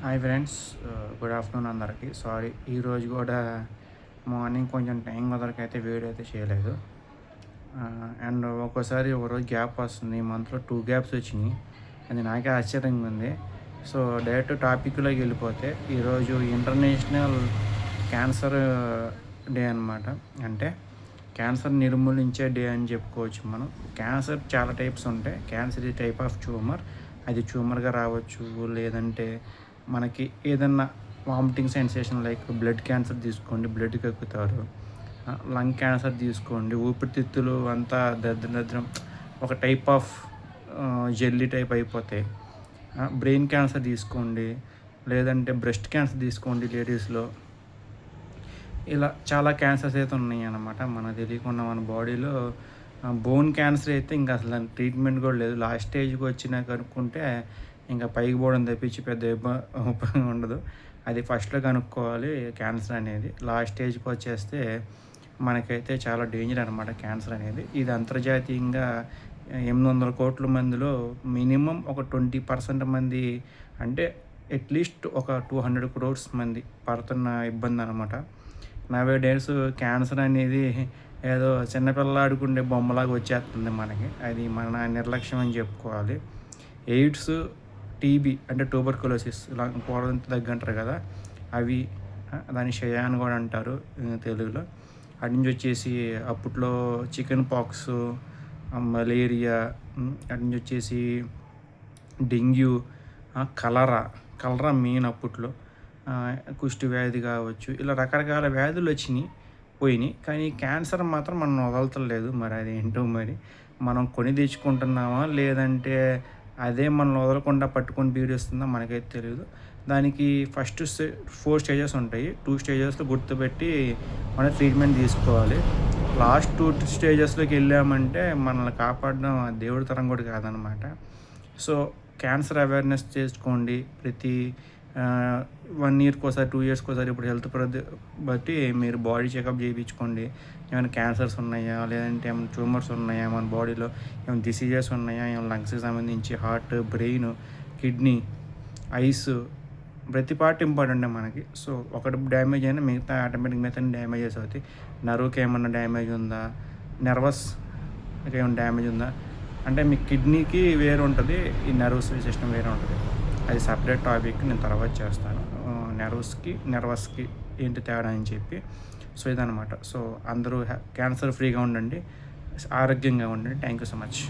Hi friends, good afternoon అందరికీ. Sorry, ఈరోజు కూడా మార్నింగ్ కొంచెం టైం కుదరకైతే వీడియో అయితే చేయలేదు. అండ్ ఒక్కోసారి ఒకరోజు గ్యాప్ వస్తుంది. ఈ మంత్లో 2 గ్యాప్స్ వచ్చినాయి. అది నాకే ఆశ్చర్యంగా ఉంది. సో డైరెక్ట్ టాపిక్లోకి వెళ్ళిపోతే, ఈరోజు ఇంటర్నేషనల్ క్యాన్సర్ డే అనమాట. అంటే క్యాన్సర్ నిర్మూలించే డే అని చెప్పుకోవచ్చు మనం. క్యాన్సర్ చాలా టైప్స్ ఉంటాయి. క్యాన్సర్ ఈ టైప్ ఆఫ్ ట్యూమర్. అది ట్యూమర్గా రావచ్చు, లేదంటే మనకి ఏదన్నా vomiting sensation like blood cancer తీసుకోండి, బ్లడ్కి ఎక్కుతారు. లంగ్ క్యాన్సర్ తీసుకోండి, ఊపిరితిత్తులు అంతా దద్రం ఒక టైప్ ఆఫ్ జెల్లీ టైప్ అయిపోతాయి. బ్రెయిన్ క్యాన్సర్ తీసుకోండి, లేదంటే బ్రెస్ట్ క్యాన్సర్ తీసుకోండి లేడీస్లో. ఇలా చాలా క్యాన్సర్స్ అయితే ఉన్నాయి అన్నమాట. మనకు తెలియకుండా మన బాడీలో బోన్ క్యాన్సర్ అయితే ఇంకా అసలు దానికి ట్రీట్మెంట్ కూడా లేదు. లాస్ట్ స్టేజ్కి వచ్చినా కనుక్కుంటే ఇంకా పైకి పోవడం తప్పించి పెద్ద ఉపయోగం ఉండదు. అది ఫస్ట్లో కనుక్కోవాలి క్యాన్సర్ అనేది. లాస్ట్ స్టేజ్కి వచ్చేస్తే మనకైతే చాలా డేంజర్ అనమాట క్యాన్సర్ అనేది. ఇది అంతర్జాతీయంగా 800 కోట్ల మందిలో మినిమం ఒక 20% మంది, అంటే అట్లీస్ట్ ఒక 200 crores మంది పడుతున్న ఇబ్బంది అనమాట. నవే డేస్ క్యాన్సర్ అనేది ఏదో చిన్నపిల్లలు ఆడుకుండే బొమ్మలాగా వచ్చేస్తుంది మనకి. అది మన నిర్లక్ష్యం అని చెప్పుకోవాలి. ఎయిడ్స్, టీబీ అంటే ట్యూబర్కులోసిస్, ఇలా పూర్వం దగ్గు అంటారు కదా, అవి దాన్ని షయా అని కూడా అంటారు తెలుగులో. అటు నుంచి వచ్చేసి అప్పట్లో చికెన్ పాక్స్, మలేరియా, అటు నుంచి వచ్చేసి డెంగ్యూ, కలరా మెయిన్ అప్పట్లో, కుష్టి వ్యాధి కావచ్చు. ఇలా రకరకాల వ్యాధులు వచ్చినాయి, పోయినాయి. కానీ క్యాన్సర్ మాత్రం మనం వదలతలేదు. మరి అది ఏంటో, మరి మనం కొని తెచ్చుకుంటున్నామా, లేదంటే అదే మనం వదలకుండా పట్టుకొని పీడిస్తుందా మనకైతే తెలియదు. దానికి ఫస్ట్ 4 స్టేజెస్ ఉంటాయి. 2 స్టేజెస్లో గుర్తుపెట్టి మనం ట్రీట్మెంట్ తీసుకోవాలి. లాస్ట్ 2 స్టేజెస్లోకి వెళ్ళామంటే మనల్ని కాపాడడం దేవుడి తరం కూడా కాదనమాట. సో క్యాన్సర్ అవేర్నెస్ చేసుకోండి. ప్రతి 1 yearకి ఒకసారి, 2 yearsకి ఒకసారి. ఇప్పుడు హెల్త్ బట్టి మీరు బాడీ చెకప్ చేయించుకోండి. ఏమైనా క్యాన్సర్స్ ఉన్నాయా, లేదంటే ఏమైనా ట్యూమర్స్ ఉన్నాయా, మన బాడీలో ఏమైనా డిసీజెస్ ఉన్నాయా, ఏమైనా లంగ్స్కి సంబంధించి, హార్ట్, బ్రెయిన్, కిడ్నీ, ఐస్, ప్రతి పార్ట్ ఇంపార్టెంట్ మనకి. సో ఒకటి డ్యామేజ్ అయినా మిగతా ఆటోమేటిక్ మిగతా డ్యామేజెస్ అవుతాయి. నర్వ్కి ఏమన్నా డ్యామేజ్ ఉందా, నర్వస్ ఏమైనా డ్యామేజ్ ఉందా, అంటే మీ కిడ్నీకి వేరు ఉంటుంది, ఈ నర్వస్ సిస్టమ్ వేరే ఉంటుంది. అది సపరేట్ టాపిక్, నేను తర్వాత చేస్తాను. నర్వస్కి ఏంటి తేడా అని చెప్పి. సో ఇదనమాట. సో అందరూ క్యాన్సర్ ఫ్రీగా ఉండండి, ఆరోగ్యంగా ఉండండి. Thank you so much.